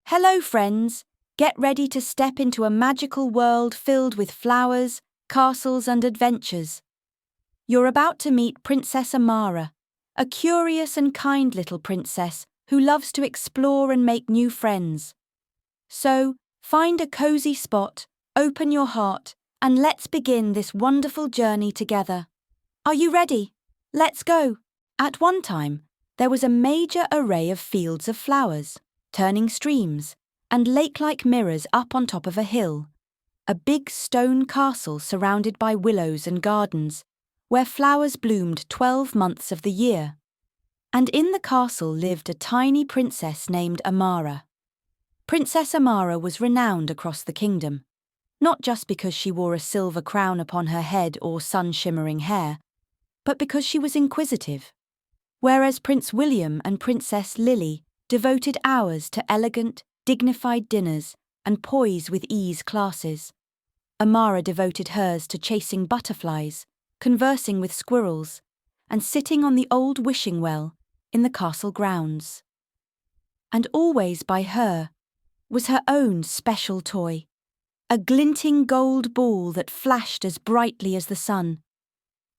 Hello, friends! Get ready to step into a magical world filled with flowers, castles, and adventures. You're about to meet Princess Amara, a curious and kind little princess who loves to explore and make new friends. So, find a cozy spot, open your heart, and let's begin this wonderful journey together. Are you ready? Let's go! At one time, there was a major array of fields of flowers, turning streams, and lake-like mirrors up on top of a hill. A big stone castle surrounded by willows and gardens, where flowers bloomed 12 months of the year. And in the castle lived a tiny princess named Amara. Princess Amara was renowned across the kingdom, not just because she wore a silver crown upon her head or sun-shimmering hair, but because she was inquisitive. Whereas Prince William and Princess Lily devoted hours to elegant, dignified dinners and poise with ease classes, Amara devoted hers to chasing butterflies, conversing with squirrels, and sitting on the old wishing well in the castle grounds. And always by her was her own special toy, a glinting gold ball that flashed as brightly as the sun.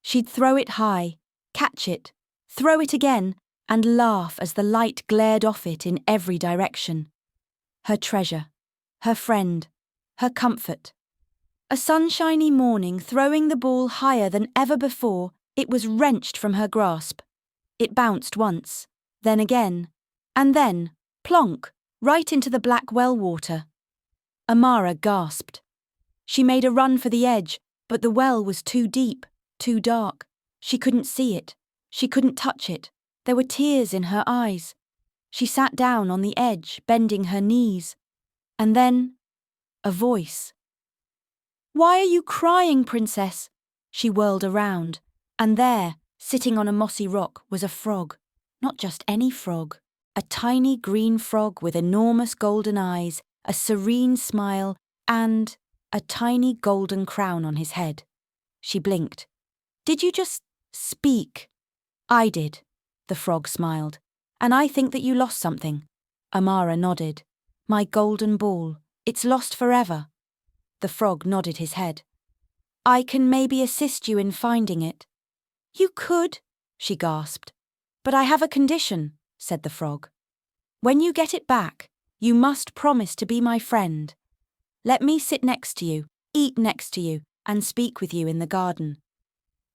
She'd throw it high, catch it, throw it again, and laugh as the light glared off it in every direction. Her treasure, her friend, her comfort. A sunshiny morning, throwing the ball higher than ever before, it was wrenched from her grasp. It bounced once, then again, and then, plonk, right into the black well water. Amara gasped. She made a run for the edge, but the well was too deep, too dark. She couldn't see it. She couldn't touch it. There were tears in her eyes. She sat down on the edge, bending her knees. And then, a voice. "Why are you crying, princess?" She whirled around, and there, sitting on a mossy rock, was a frog. Not just any frog. A tiny green frog with enormous golden eyes, a serene smile, and a tiny golden crown on his head. She blinked. "Did you just speak?" "I did," the frog smiled. "And I think that you lost something." Amara nodded. "My golden ball. It's lost forever." The frog nodded his head. "I can maybe assist you in finding it." "You could," she gasped. "But I have a condition," said the frog. "When you get it back, you must promise to be my friend. Let me sit next to you, eat next to you, and speak with you in the garden."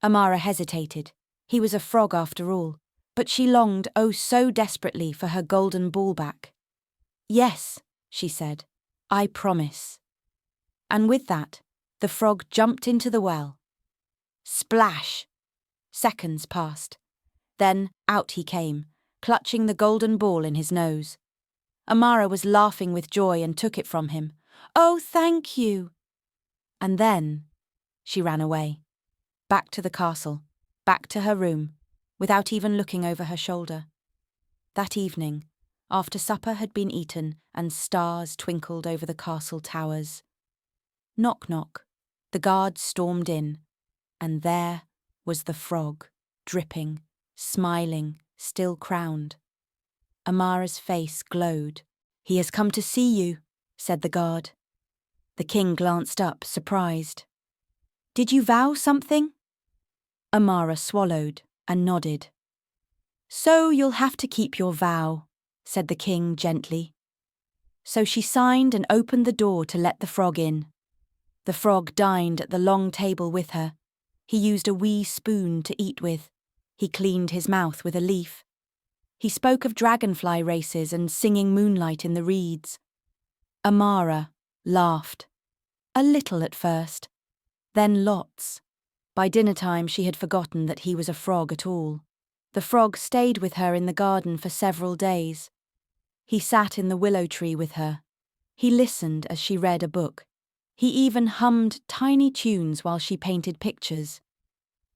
Amara hesitated. He was a frog after all, but she longed oh so desperately for her golden ball back. "Yes," she said, "I promise." And with that, the frog jumped into the well. Splash! Seconds passed. Then out he came, clutching the golden ball in his nose. Amara was laughing with joy and took it from him. "Oh, thank you!" And then she ran away. Back to the castle, back to her room, without even looking over her shoulder. That evening, after supper had been eaten and stars twinkled over the castle towers. Knock, knock. The guards stormed in, and there was the frog, dripping, smiling, still crowned. Amara's face glowed. "He has come to see you," said the guard. The king glanced up, surprised. "Did you vow something?" Amara swallowed and nodded. "So you'll have to keep your vow," said the king gently. So she signed and opened the door to let the frog in. The frog dined at the long table with her. He used a wee spoon to eat with. He cleaned his mouth with a leaf. He spoke of dragonfly races and singing moonlight in the reeds. Amara laughed. A little at first, then lots. By dinner-time she had forgotten that he was a frog at all. The frog stayed with her in the garden for several days. He sat in the willow tree with her. He listened as she read a book. He even hummed tiny tunes while she painted pictures.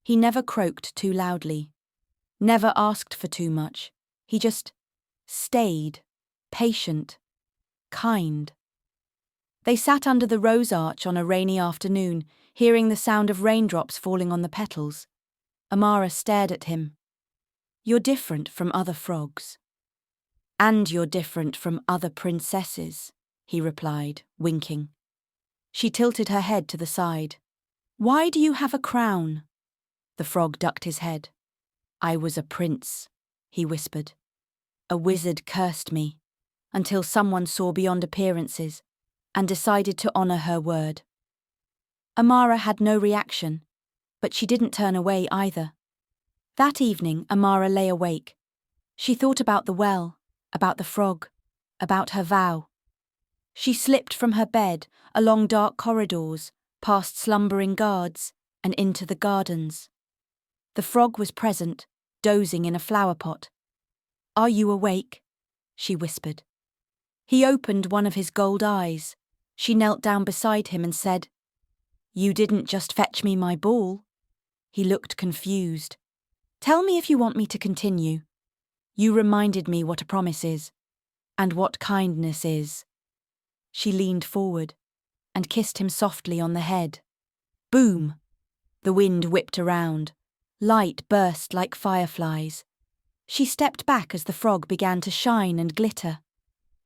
He never croaked too loudly, never asked for too much. He just stayed, patient, kind. They sat under the rose arch on a rainy afternoon, hearing the sound of raindrops falling on the petals. Amara stared at him. "You're different from other frogs." "And you're different from other princesses," he replied, winking. She tilted her head to the side. "Why do you have a crown?" The frog ducked his head. "I was a prince," he whispered. "A wizard cursed me, until someone saw beyond appearances and decided to honor her word." Amara had no reaction, but she didn't turn away either. That evening, Amara lay awake. She thought about the well, about the frog, about her vow. She slipped from her bed, along dark corridors, past slumbering guards, and into the gardens. The frog was present, dozing in a flower pot. "Are you awake?" she whispered. He opened one of his gold eyes. She knelt down beside him and said, "You didn't just fetch me my ball." He looked confused. "Tell me if you want me to continue. You reminded me what a promise is, and what kindness is." She leaned forward and kissed him softly on the head. Boom! The wind whipped around. Light burst like fireflies. She stepped back as the frog began to shine and glitter.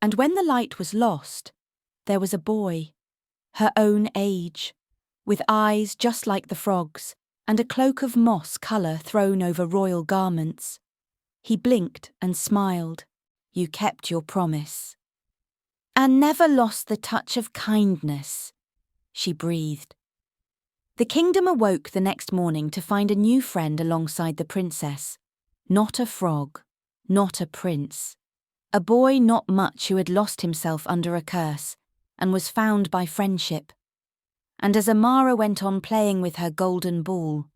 And when the light was lost, there was a boy, her own age, with eyes just like the frog's, and a cloak of moss colour thrown over royal garments. He blinked and smiled. "You kept your promise." "And never lost the touch of kindness," she breathed. The kingdom awoke the next morning to find a new friend alongside the princess. Not a frog, not a prince. A boy not much who had lost himself under a curse and was found by friendship. And as Amara went on playing with her golden ball,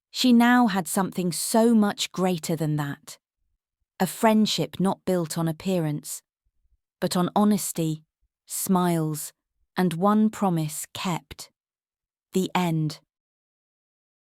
she now had something so much greater than that. A friendship not built on appearance, but on honesty, smiles, and one promise kept. The end.